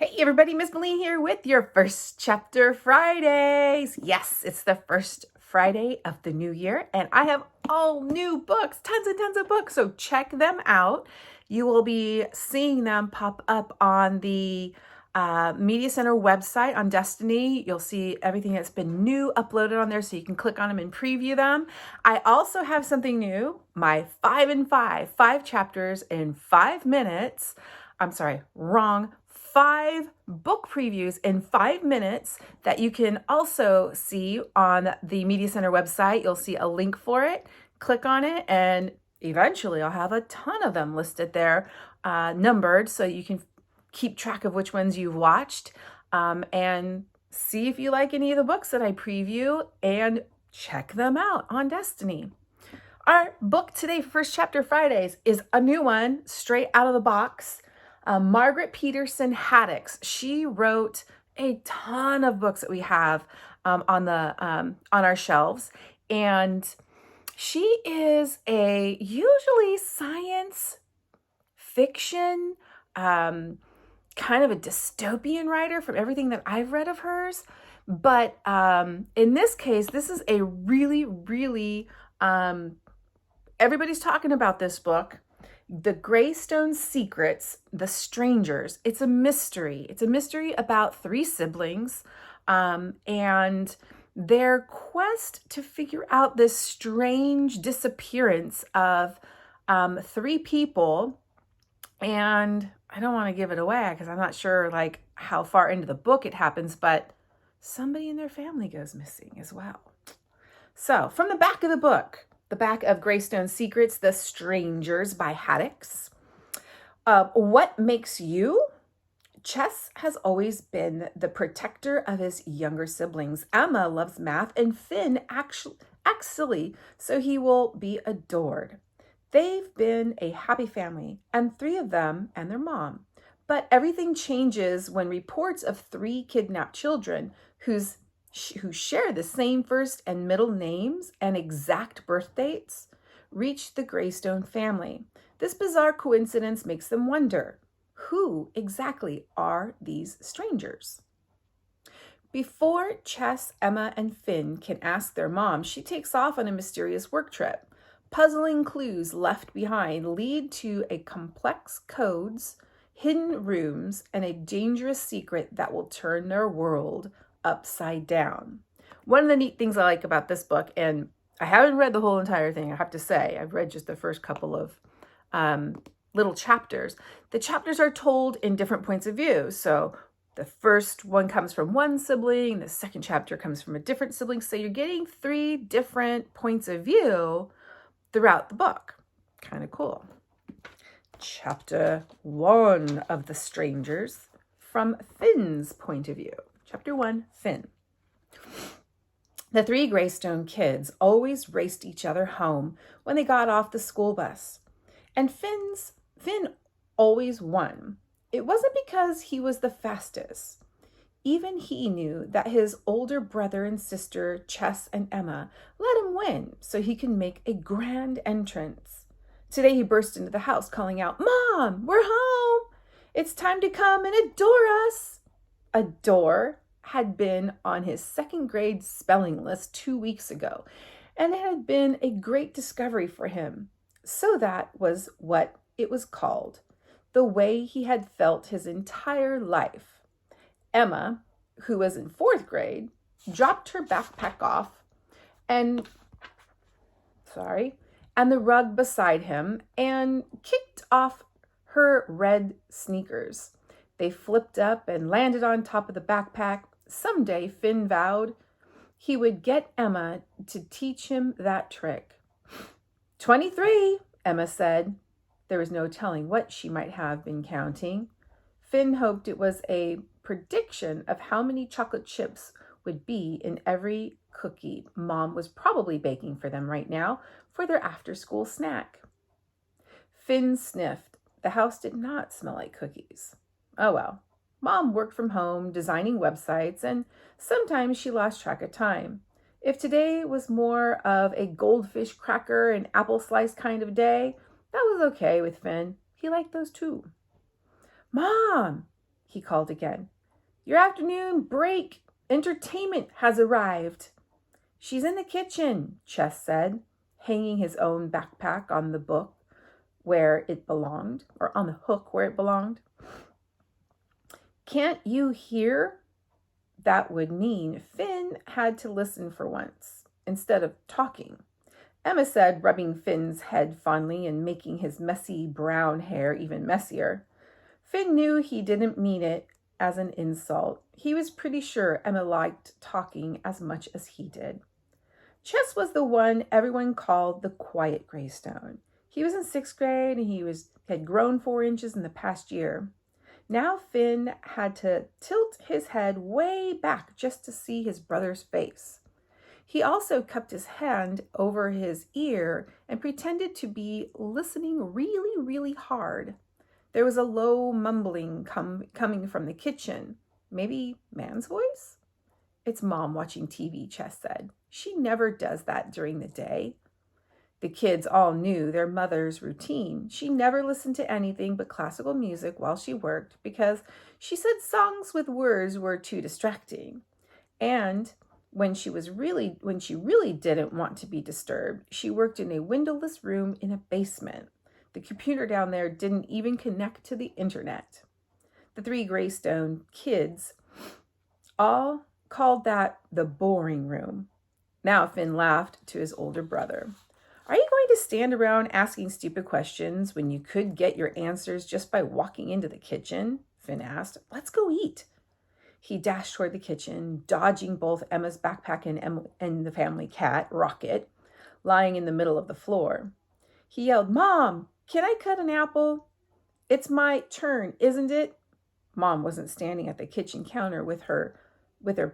Hey everybody, Miss Valine here with your first chapter Fridays. Yes, it's the first Friday of the new year and I have all new books, tons and tons of books. So check them out. You will be seeing them pop up on the Media Center website on Destiny. You'll see everything that's been new uploaded on there so you can click on them and preview them. I also have something new, my 5 and 5 chapters in 5 minutes. I'm sorry, wrong. 5 book previews in 5 minutes that you can also see on the Media Center website. You'll see a link for it. Click on it and eventually I'll have a ton of them listed there, numbered, so you can keep track of which ones you've watched and see if you like any of the books that I preview and check them out on Destiny. Our book today for First Chapter Fridays is a new one, straight out of the box. Margret Peterson Haddix. She wrote a ton of books that we have on our shelves, and she is a usually science fiction, kind of a dystopian writer from everything that I've read of hers. But in this case, this is a really everybody's talking about this book. The Greystone Secrets, The Strangers. It's a mystery. It's a mystery about 3 siblings and their quest to figure out this strange disappearance of 3 people. And I don't want to give it away because I'm not sure like how far into the book it happens, but somebody in their family goes missing as well. So from the back of the book, the back of Greystone Secrets, The Strangers by Haddix. What makes you? Chess has always been the protector of his younger siblings. Emma loves math and Finn acts silly, so he will be adored. They've been a happy family, and 3 of them and their mom. But everything changes when reports of 3 kidnapped children who share the same first and middle names and exact birth dates reach the Greystone family. This bizarre coincidence makes them wonder, who exactly are these strangers? Before Chess, Emma, and Finn can ask their mom, she takes off on a mysterious work trip. Puzzling clues left behind lead to a complex codes, hidden rooms, and a dangerous secret that will turn their world upside down. One of the neat things I like about this book, and I haven't read the whole entire thing, I have to say, I've read just the first couple of little chapters. The chapters are told in different points of view. So the first one comes from one sibling, the second chapter comes from a different sibling. So you're getting 3 different points of view throughout the book. Kind of cool. Chapter 1 of The Strangers, from Finn's point of view. Chapter 1, Finn. The 3 Greystone kids always raced each other home when they got off the school bus. And Finn always won. It wasn't because he was the fastest. Even he knew that his older brother and sister, Chess and Emma, let him win so he could make a grand entrance. Today he burst into the house calling out, "Mom, we're home! It's time to come and adore us!" Adore had been on his 2nd grade spelling list 2 weeks ago, and it had been a great discovery for him. So that was what it was called, the way he had felt his entire life. Emma, who was in 4th grade, dropped her backpack off and the rug beside him and kicked off her red sneakers. They flipped up and landed on top of the backpack. Someday, Finn vowed, he would get Emma to teach him that trick. 23, Emma said. There was no telling what she might have been counting. Finn hoped it was a prediction of how many chocolate chips would be in every cookie Mom was probably baking for them right now for their after-school snack. Finn sniffed. The house did not smell like cookies. Oh well. Mom worked from home, designing websites, and sometimes she lost track of time. If today was more of a goldfish cracker and apple slice kind of day, that was okay with Finn. He liked those too. "Mom, he called again. Your afternoon break entertainment has arrived. She's in the kitchen, Chess said, hanging his own backpack on the book where it belonged, or on the hook where it belonged. Can't you hear? That would mean Finn had to listen for once, instead of talking. Emma said, rubbing Finn's head fondly and making his messy brown hair even messier. Finn knew he didn't mean it as an insult. He was pretty sure Emma liked talking as much as he did. Chess was the one everyone called the quiet Greystone. He was in 6th grade and he had grown 4 inches in the past year. Now Finn had to tilt his head way back just to see his brother's face. He also cupped his hand over his ear and pretended to be listening really, really hard. There was a low mumbling coming from the kitchen. Maybe Man's voice? It's Mom watching TV, Chess said. She never does that during the day. The kids all knew their mother's routine. She never listened to anything but classical music while she worked because she said songs with words were too distracting. And when she really didn't want to be disturbed, she worked in a windowless room in a basement. The computer down there didn't even connect to the internet. The 3 Greystone kids all called that the boring room. Now Finn laughed to his older brother. Are you going to stand around asking stupid questions when you could get your answers just by walking into the kitchen? Finn asked. Let's go eat. He dashed toward the kitchen, dodging both Emma's backpack and the family cat, Rocket, lying in the middle of the floor. He yelled, Mom, can I cut an apple? It's my turn, isn't it? Mom wasn't standing at the kitchen counter with her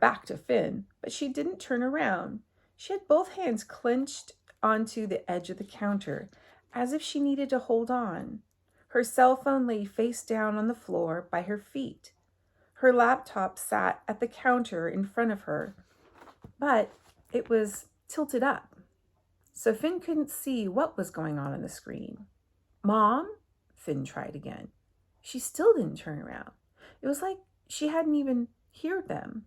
back to Finn, but she didn't turn around. She had both hands clenched onto the edge of the counter, as if she needed to hold on. Her cell phone lay face down on the floor by her feet. Her laptop sat at the counter in front of her, but it was tilted up, so Finn couldn't see what was going on the screen. Mom? Finn tried again. She still didn't turn around. It was like she hadn't even heard them,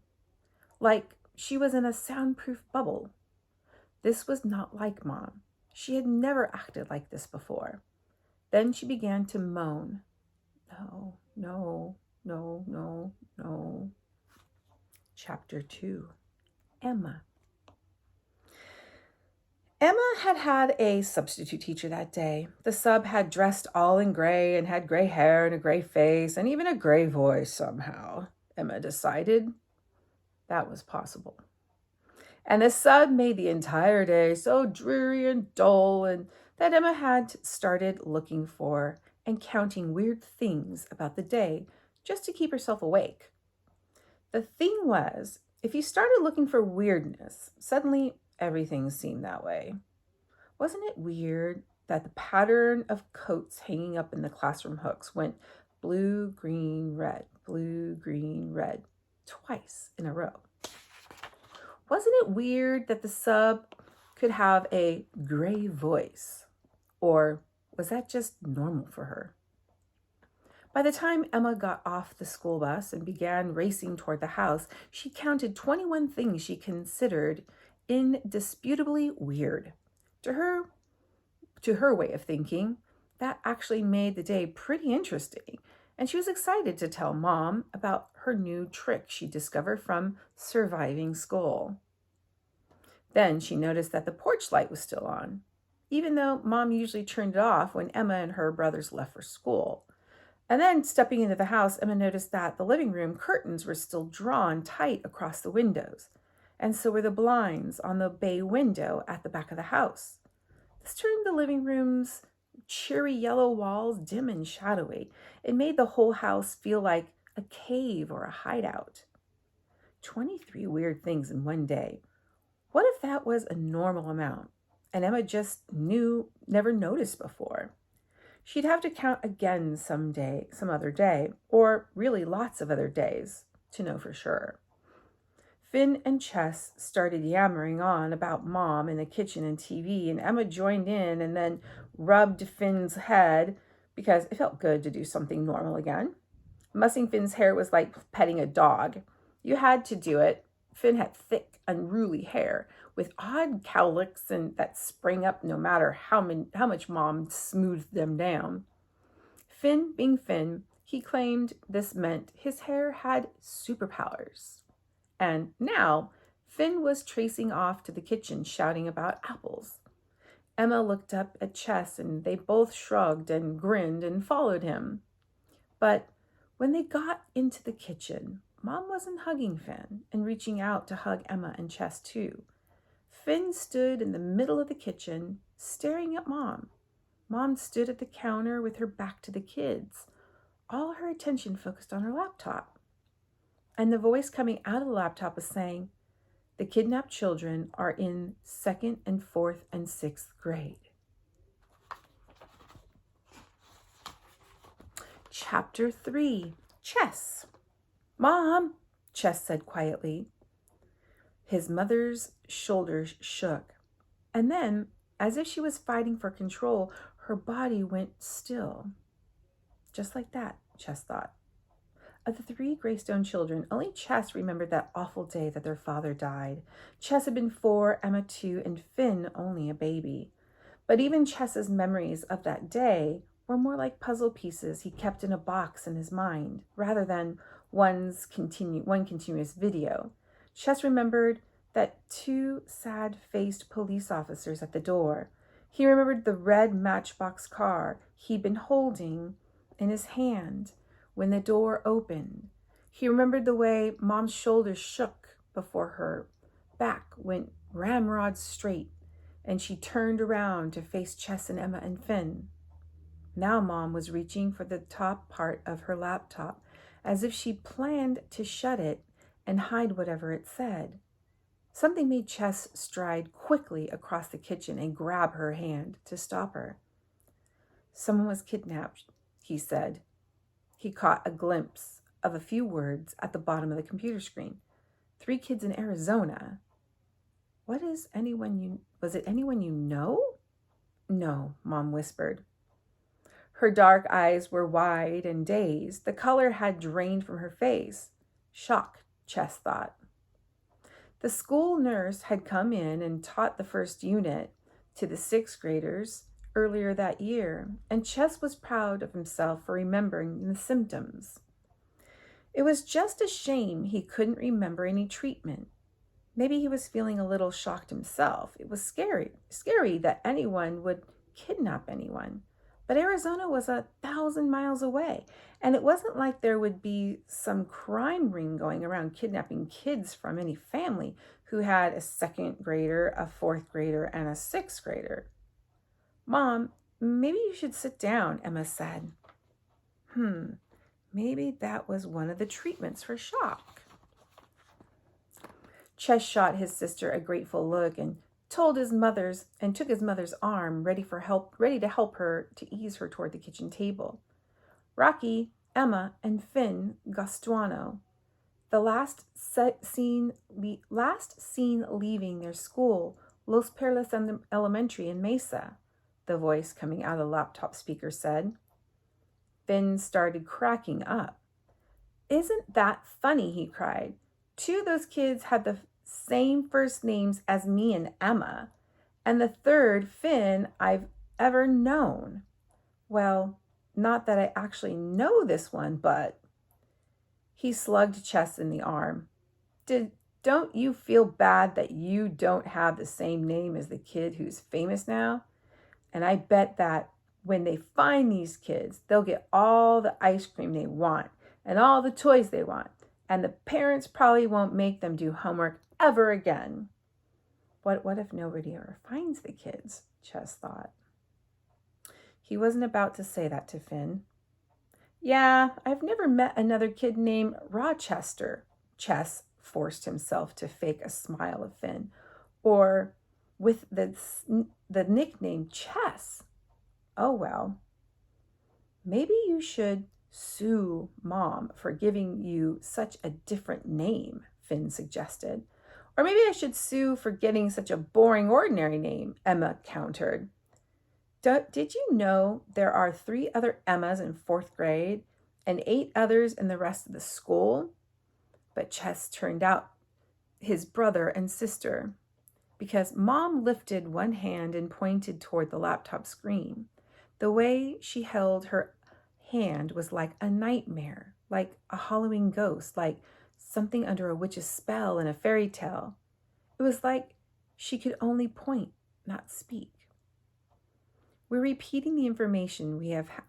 like she was in a soundproof bubble. This was not like Mom. She had never acted like this before. Then she began to moan. No, no, no, no, no. Chapter 2. Emma. Emma had a substitute teacher that day. The sub had dressed all in gray and had gray hair and a gray face and even a gray voice somehow. Emma decided that was possible. And the sub made the entire day so dreary and dull, and that Emma had started looking for and counting weird things about the day just to keep herself awake. The thing was, if you started looking for weirdness, suddenly everything seemed that way. Wasn't it weird that the pattern of coats hanging up in the classroom hooks went blue, green, red, twice in a row? Wasn't it weird that the sub could have a gray voice? Or was that just normal for her? By the time Emma got off the school bus and began racing toward the house, she counted 21 things she considered indisputably weird. To her way of thinking, that actually made the day pretty interesting, and she was excited to tell Mom about her new trick she discovered from surviving school. Then she noticed that the porch light was still on, even though Mom usually turned it off when Emma and her brothers left for school. And then, stepping into the house, Emma noticed that the living room curtains were still drawn tight across the windows, and so were the blinds on the bay window at the back of the house. This turned the living room's cheery yellow walls dim and shadowy. It made the whole house feel like a cave or a hideout. 23 weird things in one day. What if that was a normal amount, and Emma just never noticed before? She'd have to count again some other day, or really lots of other days, to know for sure. Finn and Chess started yammering on about Mom in the kitchen and TV, and Emma joined in and then rubbed Finn's head because it felt good to do something normal again. Mussing Finn's hair was like petting a dog. You had to do it. Finn had thick, unruly hair with odd cowlicks and that sprang up no matter how much Mom smoothed them down. Finn being Finn, he claimed this meant his hair had superpowers. And now, Finn was tracing off to the kitchen shouting about apples. Emma looked up at Chess and they both shrugged and grinned and followed him. But when they got into the kitchen, Mom wasn't hugging Finn and reaching out to hug Emma and Chess too. Finn stood in the middle of the kitchen, staring at Mom. Mom stood at the counter with her back to the kids, all her attention focused on her laptop. And the voice coming out of the laptop was saying, "The kidnapped children are in 2nd and 4th and 6th grade." Chapter 3, Chess. "Mom," Chess said quietly. His mother's shoulders shook. And then, as if she was fighting for control, her body went still. Just like that, Chess thought. Of the 3 Greystone children, only Chess remembered that awful day that their father died. Chess had been 4, Emma 2, and Finn only a baby. But even Chess's memories of that day were more like puzzle pieces he kept in a box in his mind, rather than one continuous video. Chess remembered that 2 sad-faced police officers at the door. He remembered the red Matchbox car he'd been holding in his hand when the door opened. He remembered the way Mom's shoulders shook before her back went ramrod straight, and she turned around to face Chess and Emma and Finn. Now Mom was reaching for the top part of her laptop, as if she planned to shut it and hide whatever it said. Something made Chess stride quickly across the kitchen and grab her hand to stop her. "Someone was kidnapped," he said. He caught a glimpse of a few words at the bottom of the computer screen. 3 kids in Arizona. Was it anyone you know? "No," Mom whispered. Her dark eyes were wide and dazed. The color had drained from her face. Shock, Chess thought. The school nurse had come in and taught the first unit to the 6th graders earlier that year, and Chess was proud of himself for remembering the symptoms. It was just a shame he couldn't remember any treatment. Maybe he was feeling a little shocked himself. It was scary that anyone would kidnap anyone. But Arizona was 1,000 miles away, and it wasn't like there would be some crime ring going around kidnapping kids from any family who had a 2nd grader, a 4th grader, and a 6th grader. "Mom, maybe you should sit down," Emma said. Maybe that was one of the treatments for shock. Chess shot his sister a grateful look and took his mother's arm, ready to help her to ease her toward the kitchen table. Rocky, Emma, and Finn Gastuano, the last seen leaving their school, Los Perlas Elementary in Mesa, the voice coming out of the laptop speaker said. Finn started cracking up. "Isn't that funny?" he cried. "2 of those kids had the same first names as me and Emma, and the 3rd Finn I've ever known. Well, not that I actually know this one, but..." He slugged Chess in the arm. "Don't you feel bad that you don't have the same name as the kid who's famous now? And I bet that when they find these kids, they'll get all the ice cream they want and all the toys they want, and the parents probably won't make them do homework ever again." What if nobody ever finds the kids? Chess thought. He wasn't about to say that to Finn. "Yeah, I've never met another kid named Rochester." Chess forced himself to fake a smile of Finn. "Or with the nickname Chess. Oh well. Maybe you should sue Mom for giving you such a different name," Finn suggested. "Or maybe I should sue for getting such a boring, ordinary name," Emma countered. "Did you know there are 3 other Emmas in 4th grade? and 8 others in the rest of the school. But Chess turned out his brother and sister because Mom lifted one hand and pointed toward the laptop screen. The way she held her hand was like a nightmare, like a Halloween ghost, like something under a witch's spell in a fairy tale. It was like she could only point, not speak. We're repeating the information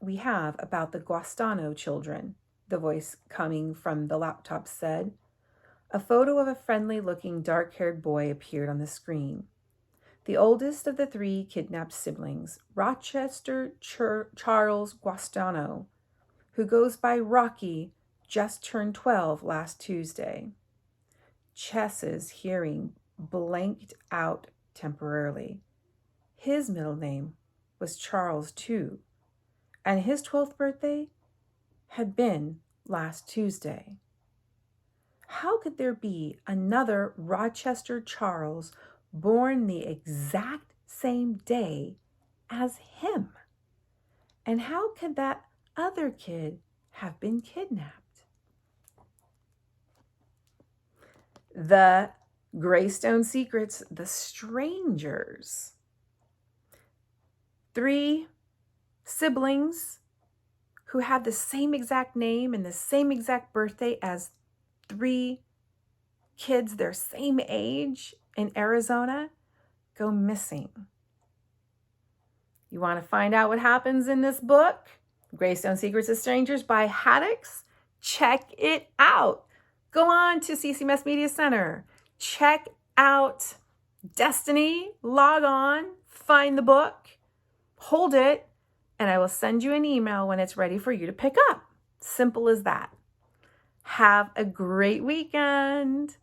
we have about the Guastano children, the voice coming from the laptop said. A photo of a friendly-looking, dark-haired boy appeared on the screen. The oldest of the 3 kidnapped siblings, Rochester Charles Guastano, who goes by Rocky, just turned 12 last Tuesday. Chess's hearing blanked out temporarily. His middle name was Charles, too, and his 12th birthday had been last Tuesday. How could there be another Rochester Charles born the exact same day as him? And how could that other kid have been kidnapped? The Greystone Secrets, The Strangers. 3 siblings who have the same exact name and the same exact birthday as 3 kids their same age in Arizona go missing. You want to find out what happens in this book, Greystone Secrets of Strangers by Haddix? Check it out. Go on to CCMS Media Center. Check out Destiny. Log on. Find the book. Hold it. And I will send you an email when it's ready for you to pick up. Simple as that. Have a great weekend.